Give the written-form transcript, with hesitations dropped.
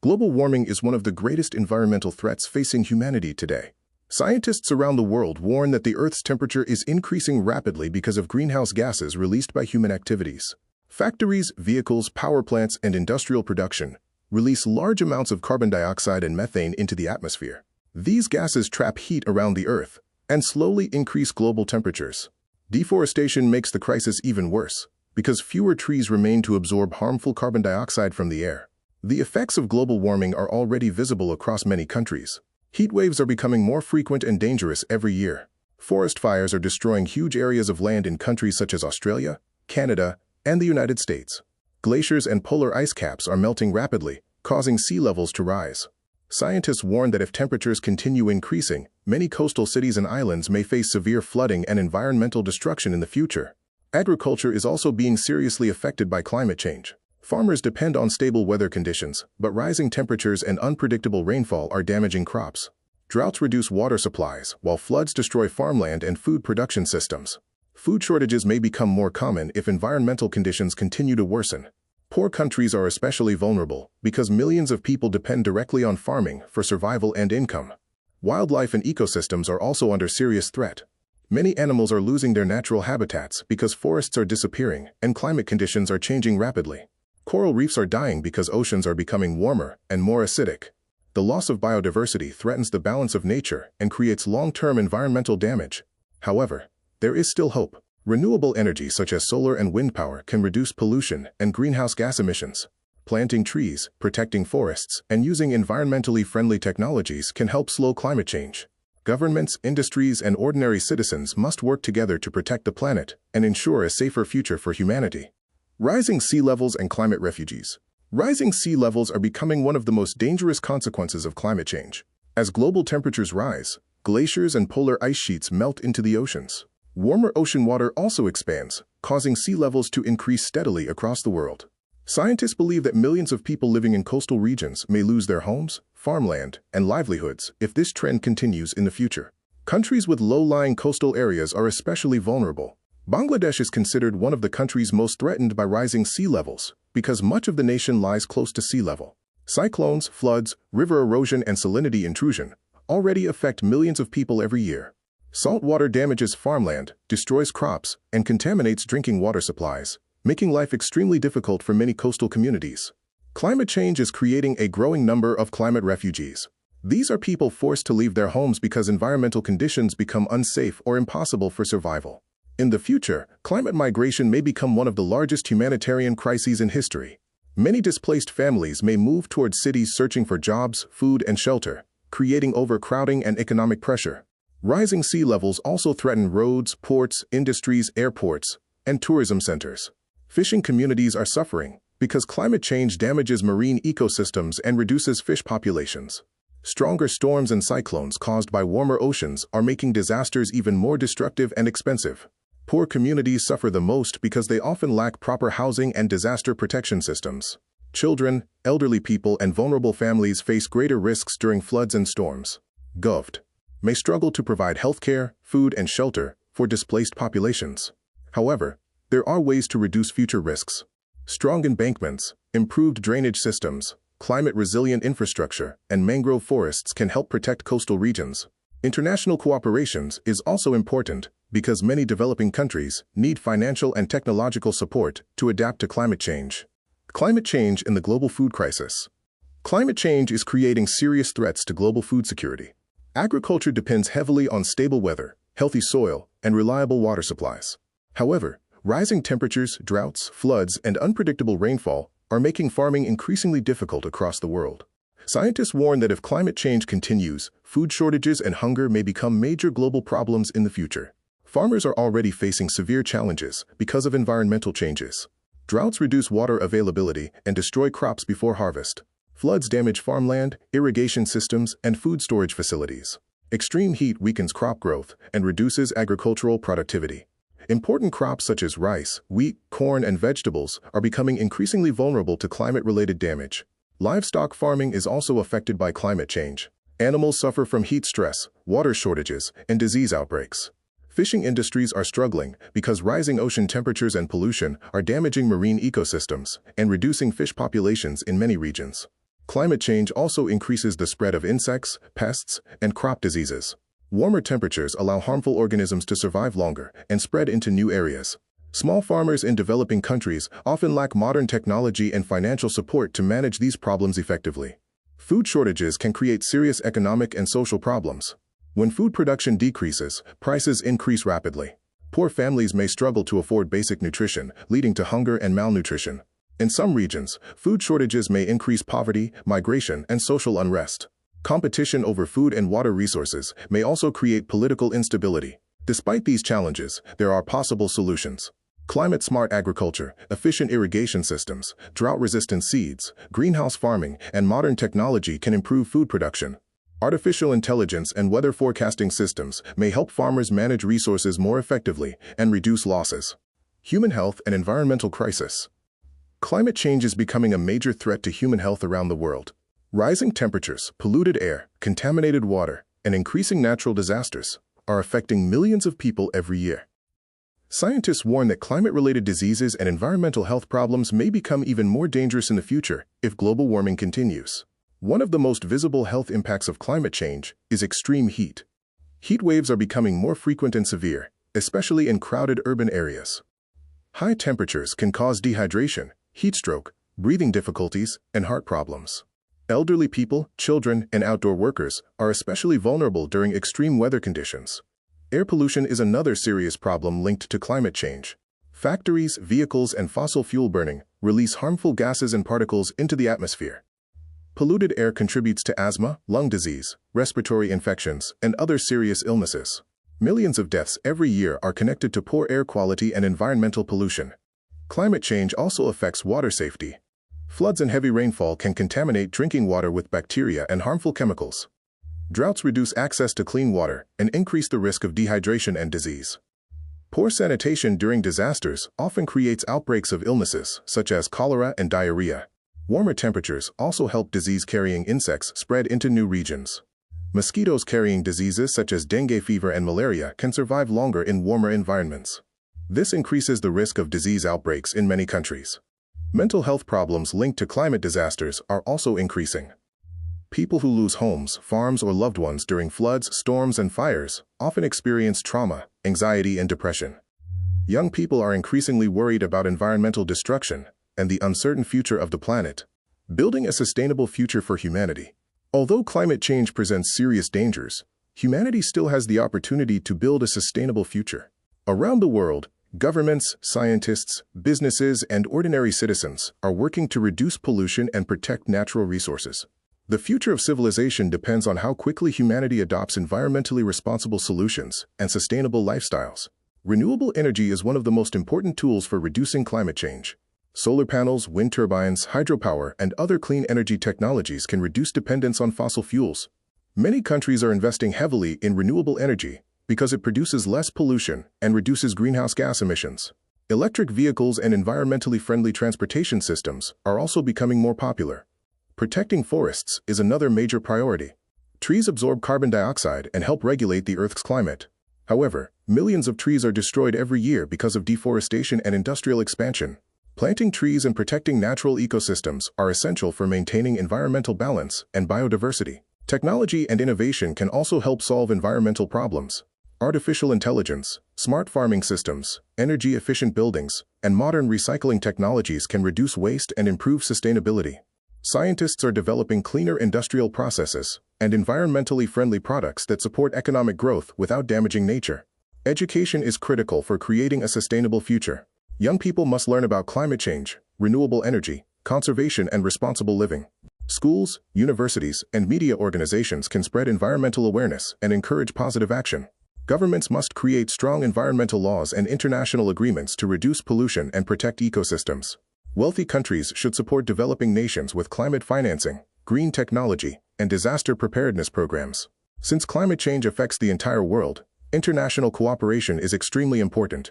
Global warming is one of the greatest environmental threats facing humanity today. Scientists around the world warn that the Earth's temperature is increasing rapidly because of greenhouse gases released by human activities. Factories, vehicles, power plants, and industrial production release large amounts of carbon dioxide and methane into the atmosphere. These gases trap heat around the Earth and slowly increase global temperatures. Deforestation makes the crisis even worse because fewer trees remain to absorb harmful carbon dioxide from the air. The effects of global warming are already visible across many countries. Heat waves are becoming more frequent and dangerous every year. Forest fires are destroying huge areas of land in countries such as Australia, Canada, and the United States. Glaciers and polar ice caps are melting rapidly, causing sea levels to rise. Scientists warn that if temperatures continue increasing, many coastal cities and islands may face severe flooding and environmental destruction in the future. Agriculture is also being seriously affected by climate change. Farmers depend on stable weather conditions, but rising temperatures and unpredictable rainfall are damaging crops. Droughts reduce water supplies, while floods destroy farmland and food production systems. Food shortages may become more common if environmental conditions continue to worsen. Poor countries are especially vulnerable because millions of people depend directly on farming for survival and income. Wildlife and ecosystems are also under serious threat. Many animals are losing their natural habitats because forests are disappearing and climate conditions are changing rapidly. Coral reefs are dying because oceans are becoming warmer and more acidic. The loss of biodiversity threatens the balance of nature and creates long-term environmental damage. However, there is still hope. Renewable energy such as solar and wind power can reduce pollution and greenhouse gas emissions. Planting trees, protecting forests, and using environmentally friendly technologies can help slow climate change. Governments, industries, and ordinary citizens must work together to protect the planet and ensure a safer future for humanity. Rising sea levels and climate refugees. Rising sea levels are becoming one of the most dangerous consequences of climate change. As global temperatures rise, glaciers and polar ice sheets melt into the oceans. Warmer ocean water also expands, causing sea levels to increase steadily across the world. Scientists believe that millions of people living in coastal regions may lose their homes, farmland, and livelihoods if this trend continues in the future. Countries with low-lying coastal areas are especially vulnerable. Bangladesh is considered one of the countries most threatened by rising sea levels because much of the nation lies close to sea level. Cyclones, floods, river erosion, and salinity intrusion already affect millions of people every year. Salt water damages farmland, destroys crops, and contaminates drinking water supplies, making life extremely difficult for many coastal communities. Climate change is creating a growing number of climate refugees. These are people forced to leave their homes because environmental conditions become unsafe or impossible for survival. In the future, climate migration may become one of the largest humanitarian crises in history. Many displaced families may move towards cities searching for jobs, food, and shelter, creating overcrowding and economic pressure. Rising sea levels also threaten roads, ports, industries, airports, and tourism centers. Fishing communities are suffering because climate change damages marine ecosystems and reduces fish populations. Stronger storms and cyclones caused by warmer oceans are making disasters even more destructive and expensive. Poor communities suffer the most because they often lack proper housing and disaster protection systems. Children, elderly people, and vulnerable families face greater risks during floods and storms. Govt. May struggle to provide healthcare, food, and shelter for displaced populations. However, there are ways to reduce future risks. Strong embankments, improved drainage systems, climate-resilient infrastructure, and mangrove forests can help protect coastal regions. International cooperation is also important because many developing countries need financial and technological support to adapt to climate change. Climate change in the global food crisis. Climate change is creating serious threats to global food security. Agriculture depends heavily on stable weather, healthy soil, and reliable water supplies. However, rising temperatures, droughts, floods, and unpredictable rainfall are making farming increasingly difficult across the world. Scientists warn that if climate change continues, food shortages and hunger may become major global problems in the future. Farmers are already facing severe challenges because of environmental changes. Droughts reduce water availability and destroy crops before harvest. Floods damage farmland, irrigation systems, and food storage facilities. Extreme heat weakens crop growth and reduces agricultural productivity. Important crops such as rice, wheat, corn, and vegetables are becoming increasingly vulnerable to climate-related damage. Livestock farming is also affected by climate change. Animals suffer from heat stress, water shortages, and disease outbreaks. Fishing industries are struggling because rising ocean temperatures and pollution are damaging marine ecosystems and reducing fish populations in many regions. Climate change also increases the spread of insects, pests, and crop diseases. Warmer temperatures allow harmful organisms to survive longer and spread into new areas. Small farmers in developing countries often lack modern technology and financial support to manage these problems effectively. Food shortages can create serious economic and social problems. When food production decreases, prices increase rapidly. Poor families may struggle to afford basic nutrition, leading to hunger and malnutrition. In some regions, food shortages may increase poverty, migration, and social unrest. Competition over food and water resources may also create political instability. Despite these challenges, there are possible solutions. Climate-smart agriculture, efficient irrigation systems, drought-resistant seeds, greenhouse farming, and modern technology can improve food production. Artificial intelligence and weather forecasting systems may help farmers manage resources more effectively and reduce losses. Human health and environmental crisis. Climate change is becoming a major threat to human health around the world. Rising temperatures, polluted air, contaminated water, and increasing natural disasters are affecting millions of people every year. Scientists warn that climate-related diseases and environmental health problems may become even more dangerous in the future if global warming continues. One of the most visible health impacts of climate change is extreme heat. Heat waves are becoming more frequent and severe, especially in crowded urban areas. High temperatures can cause dehydration, heat stroke, breathing difficulties, and heart problems. Elderly people, children, and outdoor workers are especially vulnerable during extreme weather conditions. Air pollution is another serious problem linked to climate change. Factories, vehicles, and fossil fuel burning release harmful gases and particles into the atmosphere. Polluted air contributes to asthma, lung disease, respiratory infections, and other serious illnesses. Millions of deaths every year are connected to poor air quality and environmental pollution. Climate change also affects water safety. Floods and heavy rainfall can contaminate drinking water with bacteria and harmful chemicals. Droughts reduce access to clean water and increase the risk of dehydration and disease. Poor sanitation during disasters often creates outbreaks of illnesses such as cholera and diarrhea. Warmer temperatures also help disease-carrying insects spread into new regions. Mosquitoes carrying diseases such as dengue fever and malaria can survive longer in warmer environments. This increases the risk of disease outbreaks in many countries. Mental health problems linked to climate disasters are also increasing. People who lose homes, farms, or loved ones during floods, storms, and fires often experience trauma, anxiety, and depression. Young people are increasingly worried about environmental destruction and the uncertain future of the planet. Building a sustainable future for humanity. Although climate change presents serious dangers, humanity still has the opportunity to build a sustainable future. Around the world, governments, scientists, businesses, and ordinary citizens are working to reduce pollution and protect natural resources. The future of civilization depends on how quickly humanity adopts environmentally responsible solutions and sustainable lifestyles. Renewable energy is one of the most important tools for reducing climate change. Solar panels, wind turbines, hydropower, and other clean energy technologies can reduce dependence on fossil fuels. Many countries are investing heavily in renewable energy because it produces less pollution and reduces greenhouse gas emissions. Electric vehicles and environmentally friendly transportation systems are also becoming more popular. Protecting forests is another major priority. Trees absorb carbon dioxide and help regulate the Earth's climate. However, millions of trees are destroyed every year because of deforestation and industrial expansion. Planting trees and protecting natural ecosystems are essential for maintaining environmental balance and biodiversity. Technology and innovation can also help solve environmental problems. Artificial intelligence, smart farming systems, energy-efficient buildings, and modern recycling technologies can reduce waste and improve sustainability. Scientists are developing cleaner industrial processes and environmentally friendly products that support economic growth without damaging nature. Education is critical for creating a sustainable future. Young people must learn about climate change, renewable energy, conservation, and responsible living. Schools, universities, and media organizations can spread environmental awareness and encourage positive action. Governments must create strong environmental laws and international agreements to reduce pollution and protect ecosystems. Wealthy countries should support developing nations with climate financing, green technology, and disaster preparedness programs. Since climate change affects the entire world, international cooperation is extremely important.